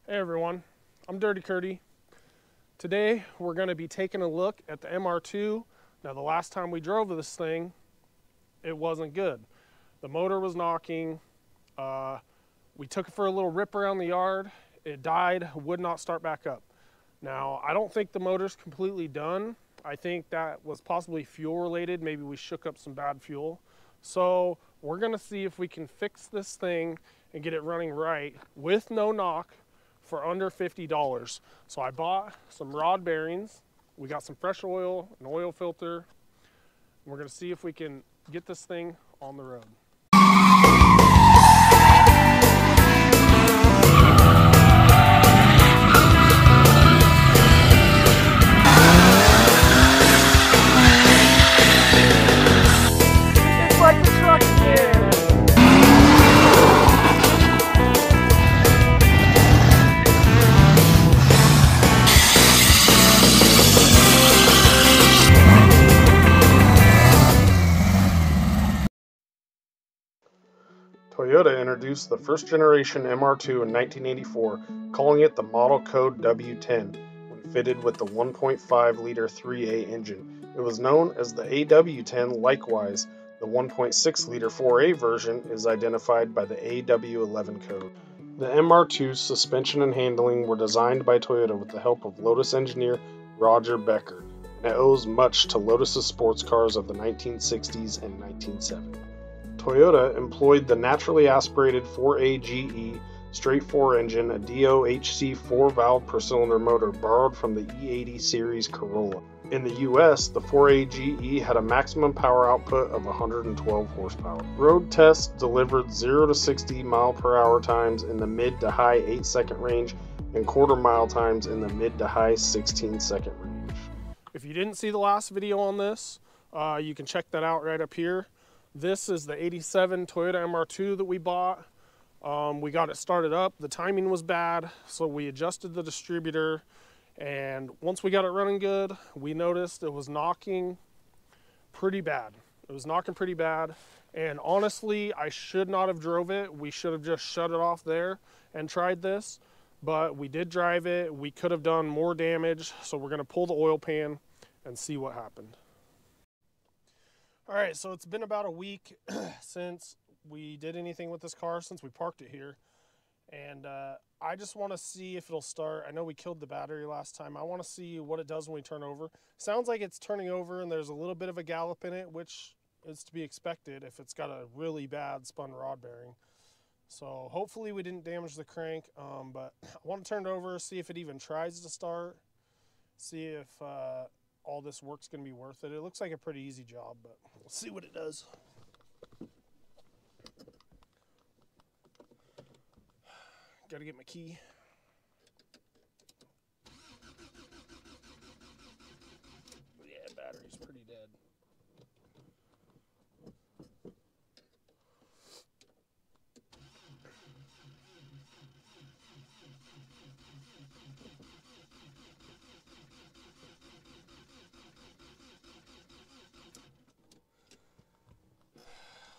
Hey everyone, I'm Dirty Curdy. Today we're going to be taking a look at the MR2. Now the last time we drove this thing, it wasn't good. The motor was knocking. We took it for a little rip around the yard. It died, would not start back up. Now I don't think the motor's completely done. I think that was possibly fuel related. Maybe we shook up some bad fuel. So we're going to see if we can fix this thing and get it running right with no knock for under $50. So I bought some rod bearings. We got some fresh oil, an oil filter. And we're gonna see if we can get this thing on the road. It's like the truck again. Toyota introduced the first generation MR2 in 1984, calling it the Model Code W10, when fitted with the 1.5-liter 3A engine. It was known as the AW10. Likewise, the 1.6-liter 4A version is identified by the AW11 code. The MR2's suspension and handling were designed by Toyota with the help of Lotus engineer Roger Becker, and it owes much to Lotus's sports cars of the 1960s and 1970s. Toyota employed the naturally aspirated 4AGE straight 4 engine, a DOHC 4-valve per cylinder motor borrowed from the E80 series Corolla. In the US, the 4AGE had a maximum power output of 112 horsepower. Road tests delivered 0 to 60 mile/hour times in the mid to high 8-second range and quarter-mile times in the mid to high 16-second range. If you didn't see the last video on this, you can check that out right up here. This is the 87 Toyota MR2 that we bought. We got it started up. The timing was bad, so we adjusted the distributor. And once we got it running good, we noticed it was knocking pretty bad. It was knocking pretty bad. And honestly, I should not have drove it. We should have just shut it off there and tried this. But we did drive it. We could have done more damage. So we're going to pull the oil pan and see what happened. All right, so it's been about a week since we did anything with this car, since we parked it here. And I just want to see if it'll start. I know we killed the battery last time. I want to see what it does when we turn over. Sounds like it's turning over and there's a little bit of a gallop in it, which is to be expected if it's got a really bad spun rod bearing. So hopefully we didn't damage the crank, but I want to turn it over, see if it even tries to start, see if all this work's going to be worth it. It looks like a pretty easy job, but we'll see what it does. Got to get my key. Yeah, battery's pretty dead.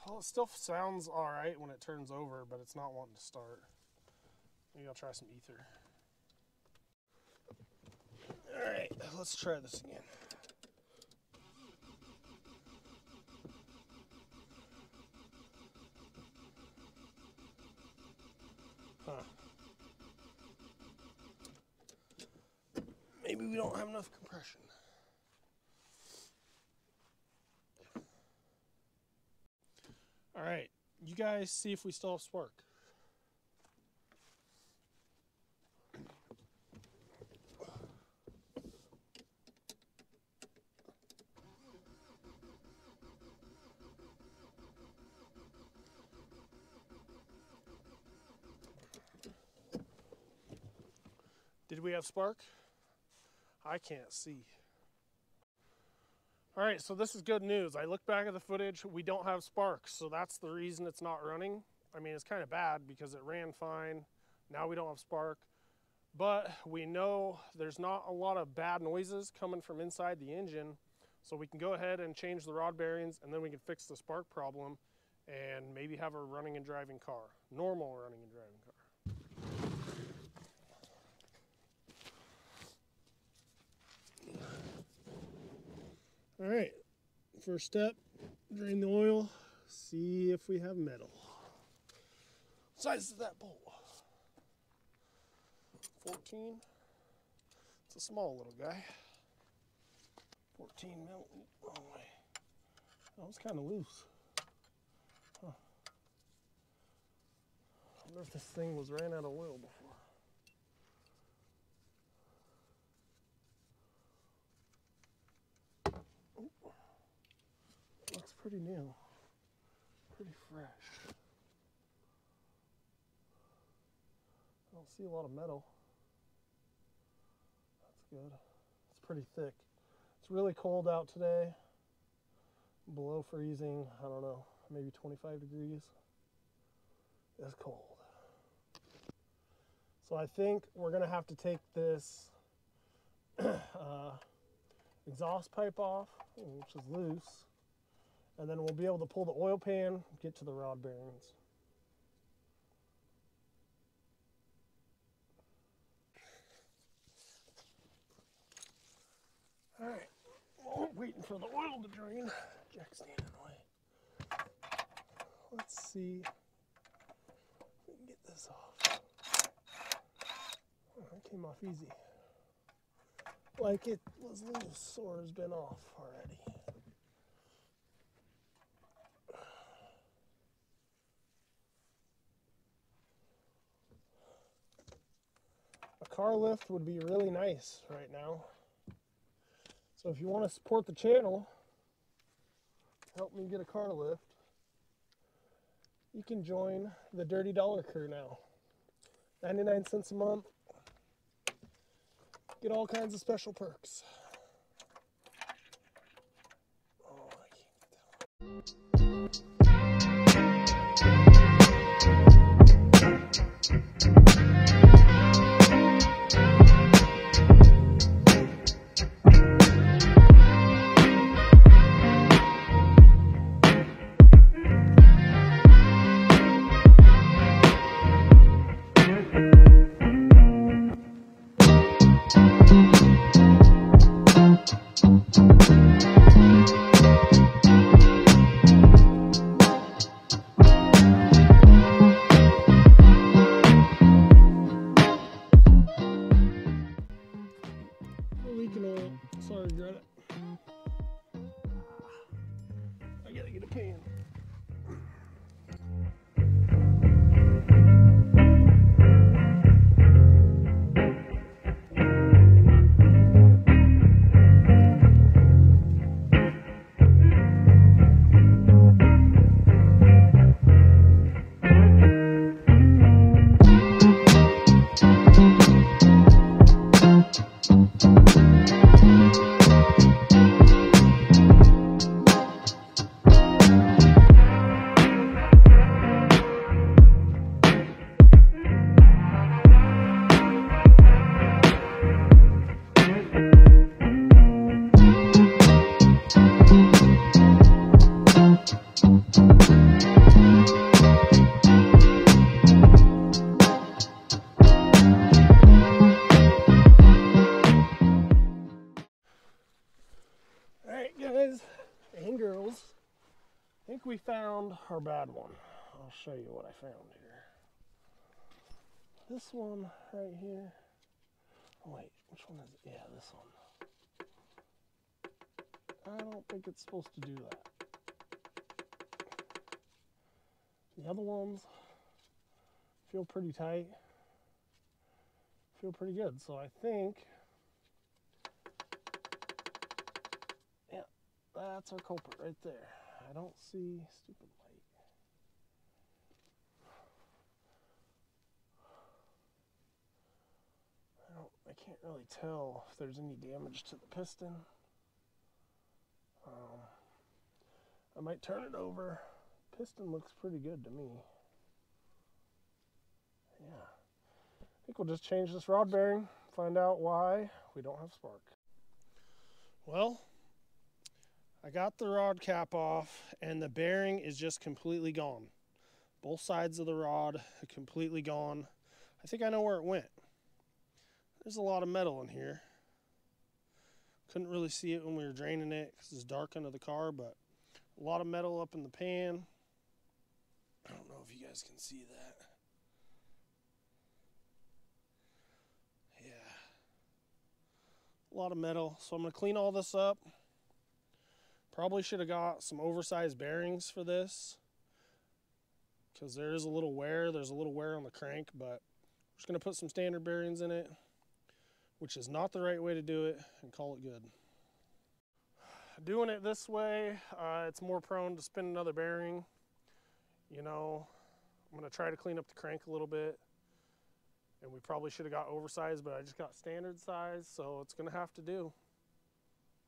Well, it still sounds all right when it turns over, but it's not wanting to start. Maybe I'll try some ether. All right, let's try this again. Huh. Maybe we don't have enough compression. All right, you guys see if we still have spark. Did we have spark? I can't see. All right, so this is good news. I look back at the footage, we don't have sparks, so that's the reason it's not running. I mean, it's kind of bad because it ran fine. Now we don't have spark, but we know there's not a lot of bad noises coming from inside the engine, so we can go ahead and change the rod bearings, and then we can fix the spark problem and maybe have a running and driving car, normal running and driving car. All right, first step, drain the oil, see if we have metal. What size is that bolt? 14. It's a small little guy. 14 mil. Wrong way. That was kind of loose. Huh. I wonder if this thing was ran out of oil before. Ooh. Looks pretty new. Pretty fresh. I don't see a lot of metal. That's good. It's pretty thick. It's really cold out today. Below freezing, I don't know, maybe 25 degrees. It's cold. So I think we're gonna have to take this exhaust pipe off, which is loose, and then we'll be able to pull the oil pan, get to the rod bearings. All right, well, waiting for the oil to drain. Jack's standing in the way. Let's see if we can get this off. Oh, that came off easy. Like it was loose or has been off already. A car lift would be really nice right now. So if you want to support the channel, help me get a car lift, you can join the Dirty Dollar crew now. 99 cents a month. Get all kinds of special perks. Oh, I can't get that. Leaking oil. Sorry, Greta. I gotta get a pan. Alright guys and girls, I think we found our bad one. I'll show you what I found here. This one right here. Oh wait, which one is it? Yeah, this one. I don't think it's supposed to do that. The other ones feel pretty tight. Feel pretty good. So I think, yeah, that's our culprit right there. I don't see stupid light. I can't really tell if there's any damage to the piston. I might turn it over. Piston looks pretty good to me. Yeah. I think we'll just change this rod bearing, find out why we don't have spark. Well, I got the rod cap off and the bearing is just completely gone. Both sides of the rod are completely gone. I think I know where it went. There's a lot of metal in here. Couldn't really see it when we were draining it because it's dark under the car, but a lot of metal up in the pan. I don't know if you guys can see that. Yeah. A lot of metal. So I'm going to clean all this up. Probably should have got some oversized bearings for this because there is a little wear. There's a little wear on the crank, but I'm just going to put some standard bearings in it, which is not the right way to do it, and call it good. Doing it this way, it's more prone to spin another bearing. You know, I'm going to try to clean up the crank a little bit, and we probably should have got oversized, but I just got standard size, so it's going to have to do.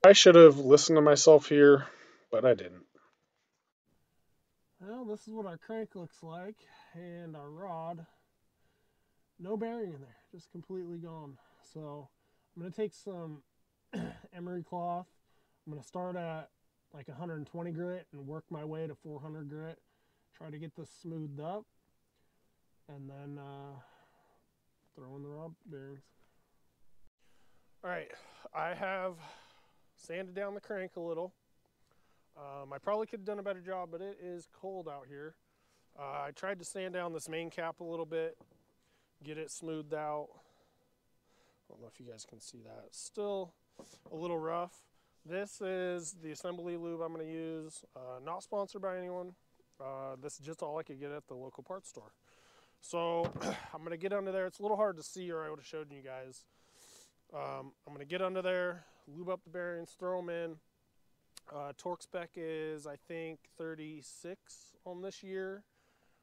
I should have listened to myself here, but I didn't. Well, this is what our crank looks like, and our rod. No bearing in there, just completely gone. So I'm going to take some emery cloth. I'm going to start at like 120 grit and work my way to 400 grit. Try to get this smoothed up, and then throw in the rod bearings. All right, I have sanded down the crank a little. I probably could have done a better job, but it is cold out here. I tried to sand down this main cap a little bit, get it smoothed out. I don't know if you guys can see that. It's still a little rough. This is the assembly lube I'm going to use. Not sponsored by anyone. This is just all I could get at the local parts store. So I'm going to get under there. It's a little hard to see, or I would have showed you guys. I'm going to get under there, lube up the bearings, throw them in. Torque spec is, I think, 36 on this year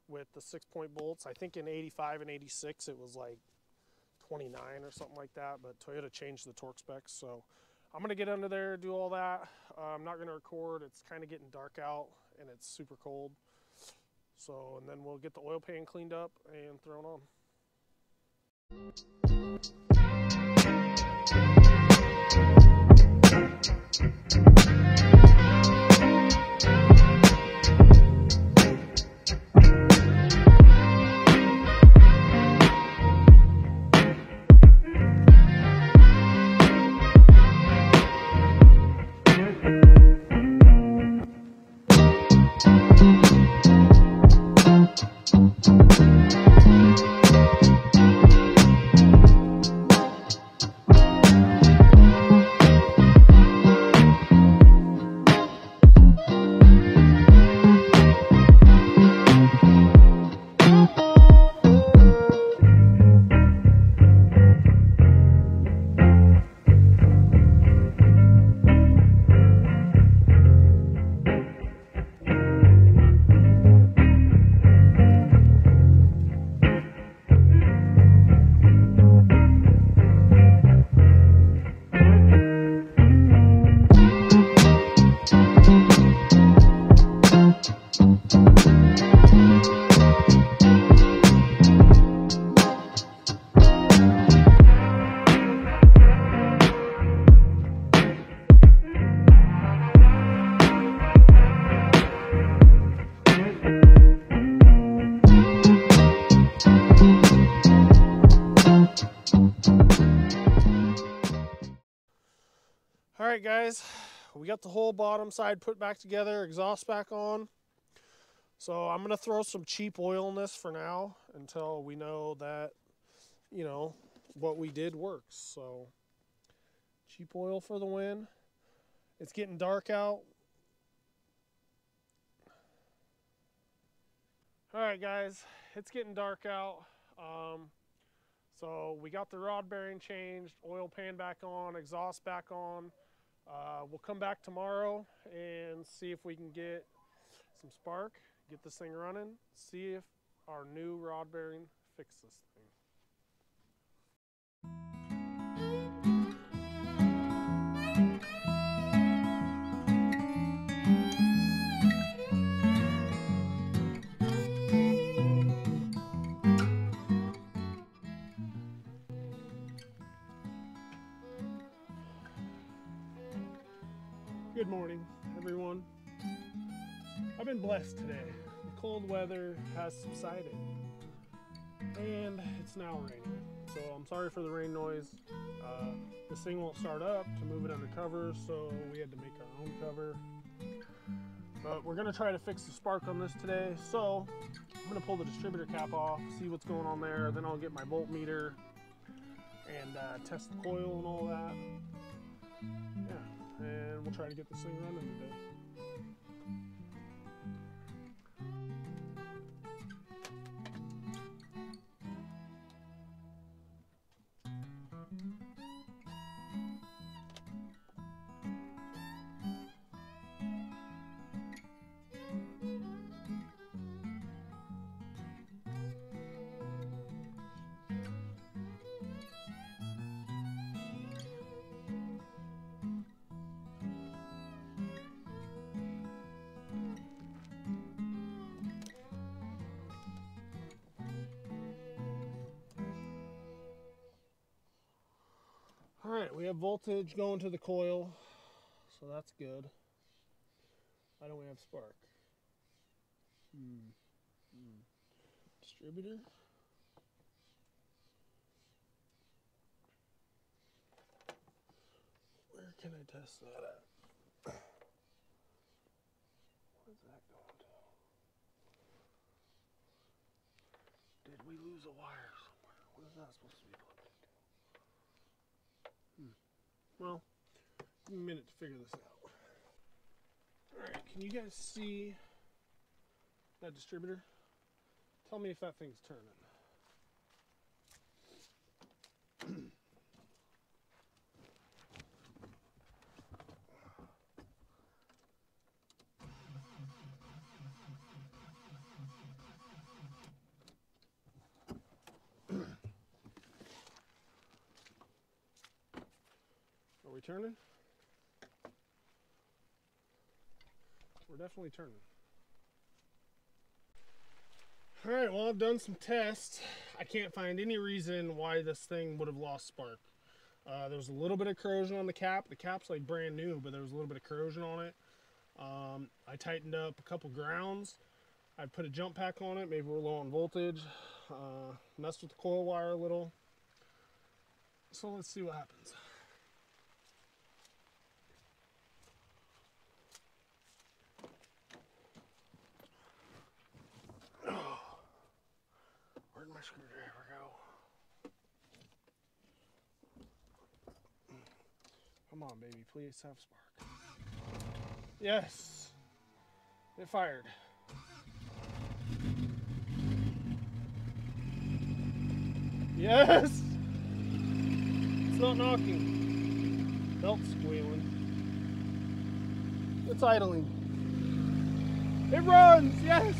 with the 6-point bolts. I think in 85 and 86 it was like 29 or something like that, but Toyota changed the torque specs. So I'm going to get under there, do all that. I'm not going to record. It's kind of getting dark out and it's super cold. So, and then we'll get the oil pan cleaned up and thrown on. All right, guys, we got the whole bottom side put back together, exhaust back on. So I'm going to throw some cheap oil in this for now until we know that, you know, what we did works. So cheap oil for the win. It's getting dark out. All right, guys, it's getting dark out. So we got the rod bearing changed, oil pan back on, exhaust back on. We'll come back tomorrow and see if we can get some spark, get this thing running, see if our new rod bearing fixes this thing. Good morning, everyone. I've been blessed today. The cold weather has subsided, and it's now raining. So I'm sorry for the rain noise. This thing won't start up to move it under cover, so we had to make our own cover. But we're gonna try to fix the spark on this today. So I'm gonna pull the distributor cap off, see what's going on there. Then I'll get my voltmeter and test the coil and all that. Yeah, and we'll try to get this thing running today. Alright, we have voltage going to the coil, so that's good. Why don't we have spark? Distributor. Where can I test that at? What is that going to? Did we lose a wire somewhere? What is that supposed to be plugged into? Well, give me a minute to figure this out. Alright, can you guys see that distributor? Tell me if that thing's turning. Are we turning? We're definitely turning. Alright, well, I've done some tests. I can't find any reason why this thing would have lost spark. There was a little bit of corrosion on the cap. The cap's like brand new, but there was a little bit of corrosion on it. I tightened up a couple grounds. I put a jump pack on it. Maybe we're low on voltage. Messed with the coil wire a little. So let's see what happens. Where'd my screwdriver go? Come on, baby, please have spark. Yes, it fired. Yes, it's not knocking. Belt's squealing. It's idling. It runs, yes.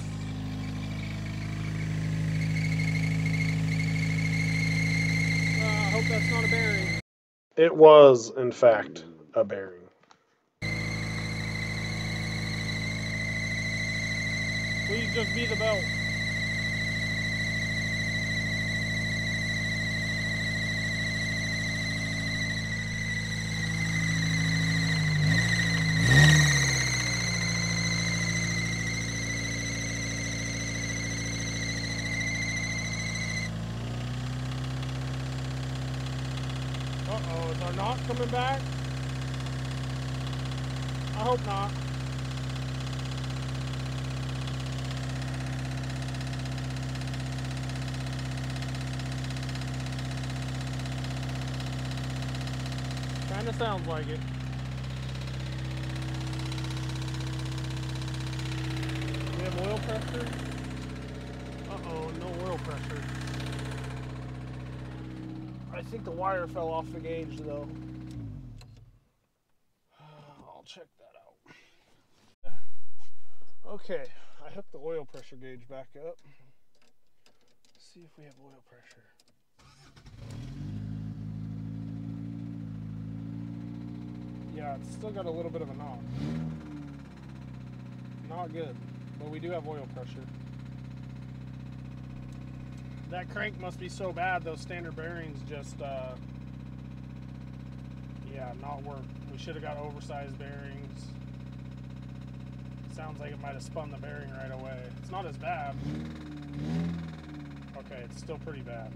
I hope that's not a bearing. It was, in fact, a bearing. Please just be the belt. Uh-oh, is our knot coming back? I hope not. Kinda sounds like it. We have oil pressure? Uh-oh, no oil pressure. I think the wire fell off the gauge though. I'll check that out. Okay, I hooked the oil pressure gauge back up. Let's see if we have oil pressure. Yeah, it's still got a little bit of a knot. Not good, but we do have oil pressure. That crank must be so bad, those standard bearings just, yeah, not work. We should have got oversized bearings. Sounds like it might have spun the bearing right away. It's not as bad. Okay, it's still pretty bad.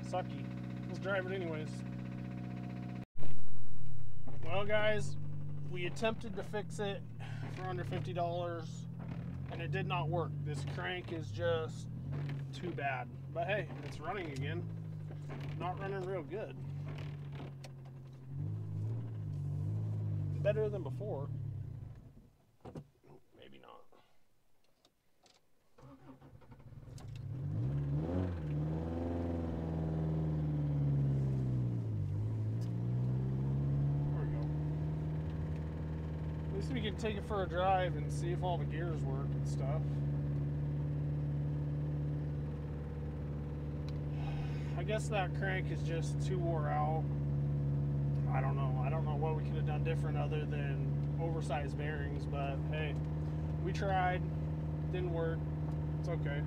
Sucky. Let's drive it anyways. Well, guys, we attempted to fix it for under $50 and it did not work. This crank is just too bad. But hey, it's running again. Not running real good. Better than before. Maybe not. There we go. At least we can take it for a drive and see if all the gears work and stuff. I guess that crank is just too wore out. I don't know. I don't know what we could have done different other than oversized bearings, but hey, we tried. Didn't work. It's okay.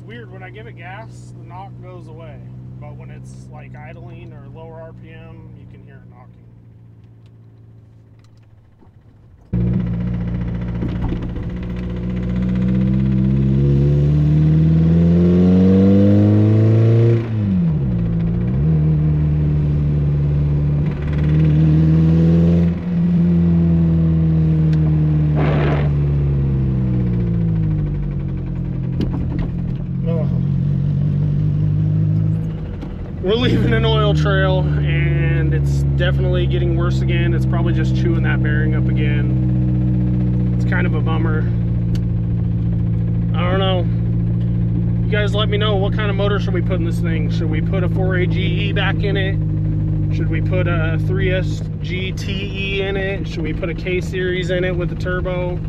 Weird, when I give it gas, the knock goes away, but when it's like idling or lower RPM, you can hear it knocking. We're leaving an oil trail and it's definitely getting worse again. It's probably just chewing that bearing up again. It's kind of a bummer. I don't know. You guys let me know, what kind of motor should we put in this thing? Should we put a 4A GE back in it? Should we put a 3S GTE in it? Should we put a K-series in it with the turbo?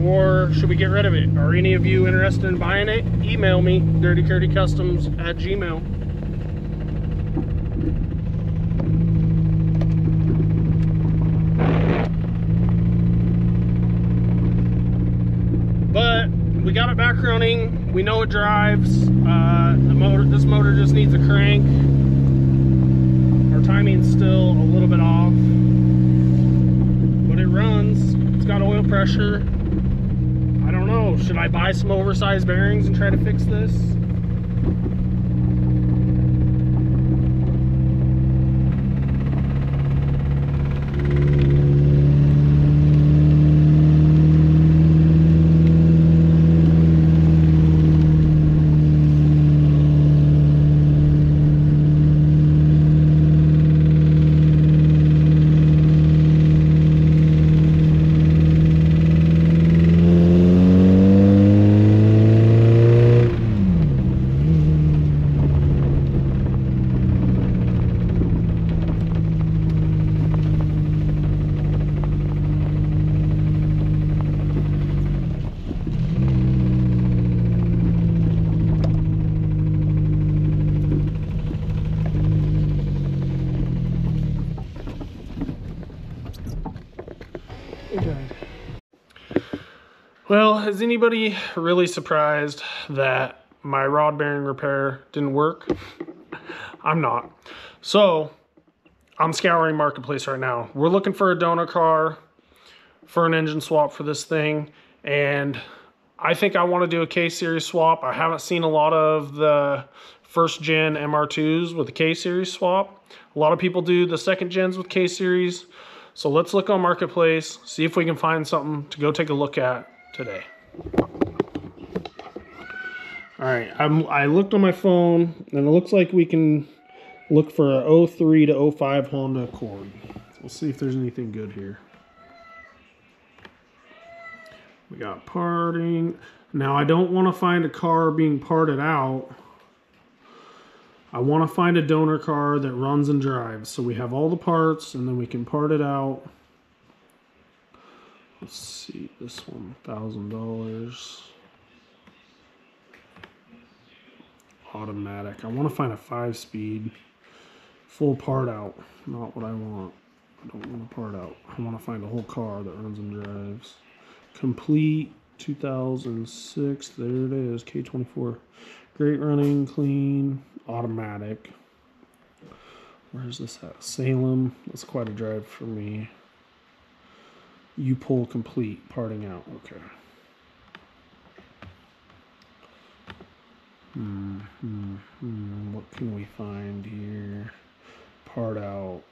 Or should we get rid of it? Are any of you interested in buying it? Email me, dirtycurdycustoms@gmail.com. But we got it back running. We know it drives. This motor just needs a crank. Our timing's still a little bit off, but it runs. It's got oil pressure. I don't know. Should I buy some oversized bearings and try to fix this? Well, is anybody really surprised that my rod bearing repair didn't work? I'm not. So, I'm scouring Marketplace right now. We're looking for a donor car for an engine swap for this thing, and I think I want to do a K-series swap. I haven't seen a lot of the first gen MR2s with the K-series swap. A lot of people do the second gens with K-series. So let's look on Marketplace, see if we can find something to go take a look at today. All right, I looked on my phone and it looks like we can look for a 03 to 05 Honda Accord. We'll see if there's anything good here. We got parting. Now I don't want to find a car being parted out. I want to find a donor car that runs and drives. So we have all the parts and then we can part it out. Let's see, this one, $1,000. Automatic. I want to find a 5-speed. Full part out. Not what I want. I don't want to part out. I want to find a whole car that runs and drives. Complete 2006. There it is. K24. Great running, clean, automatic. Where's this at? Salem. That's quite a drive for me. You pull complete. Parting out. Okay. What can we find here? Part out.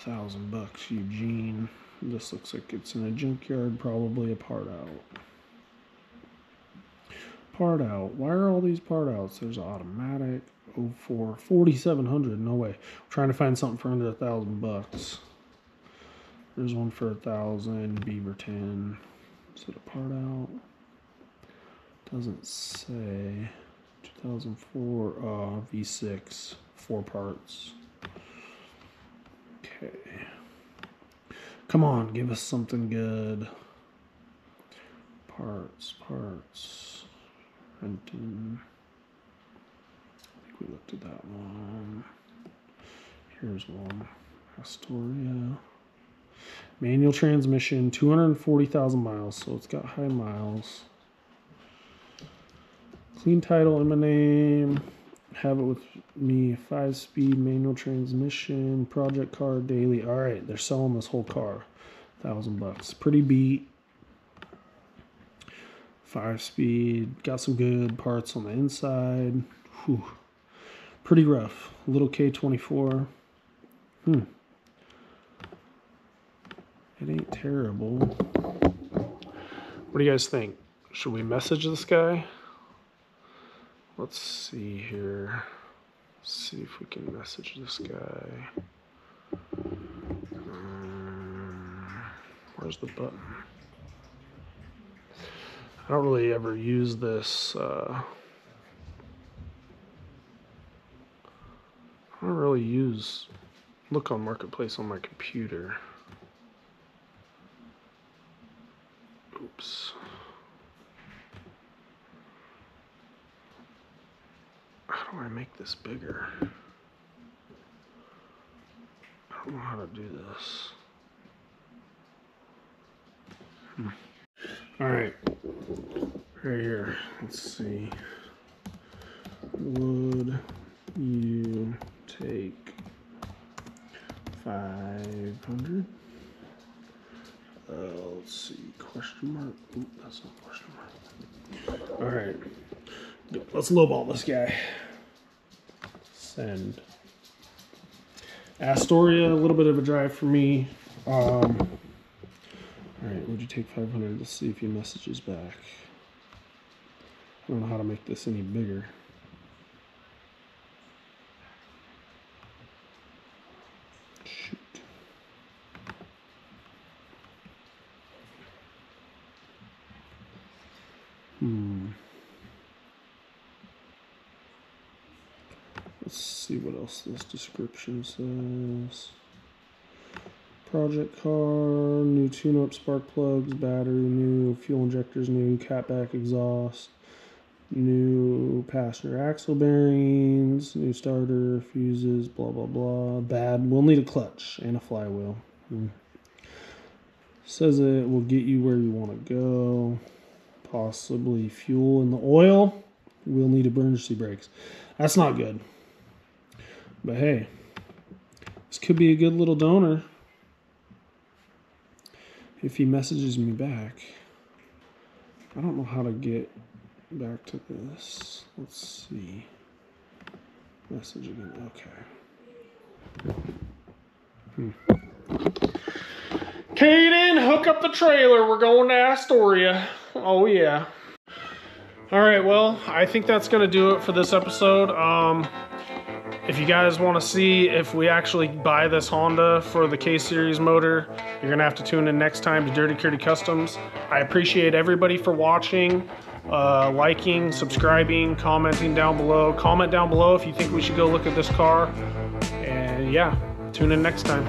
$1,000 Eugene. This looks like it's in a junkyard, probably a part out. Part out. Why are all these part outs? There's an automatic 04 4700. No way. I'm trying to find something for under $1,000. There's one for 1,000. Beaverton. Is it a part out? Doesn't say. 2004 V6. 4 parts. Okay. Come on, give us something good. Parts. Renton. I think we looked at that one. Here's one. Astoria. Manual transmission, 240,000 miles, so it's got high miles. Clean title in my name. Have it with me. 5-speed manual transmission. Project car daily. All right, they're selling this whole car. $1,000. Pretty beat. 5-speed. Got some good parts on the inside. Whew. Pretty rough. Little K24. It ain't terrible. What do you guys think? Should we message this guy? Let's see here. See if we can message this guy. Where's the button? I don't really ever use this. I don't really look on Marketplace on my computer. Oops. How do I make this bigger? I don't know how to do this. All right, right here. Let's see. Would you take 500? Let's see. Question mark. Ooh, that's not question mark. All right. Let's lowball this guy. Send. Astoria, a little bit of a drive for me. All right, would you take 500? Let's see if he messages back. I don't know how to make this any bigger. Shoot. Let's see what else this description says. Project car, new tune-up spark plugs, battery new, fuel injectors new, catback exhaust, new passenger axle bearings, new starter, fuses, blah, blah, blah. Bad. We'll need a clutch and a flywheel. Says it will get you where you want to go. Possibly fuel in the oil. We'll need emergency brakes. That's not good. But hey, this could be a good little donor. If he messages me back. I don't know how to get back to this. Let's see. Message again. Okay. Kaden, hook up the trailer. We're going to Astoria. Oh, yeah. All right, well, I think that's going to do it for this episode. If you guys want to see if we actually buy this Honda for the K-Series motor, you're going to have to tune in next time to Dirty Curdy Customs. I appreciate everybody for watching. liking, subscribing, commenting down below. Comment down below if you think we should go look at this car. And yeah, tune in next time.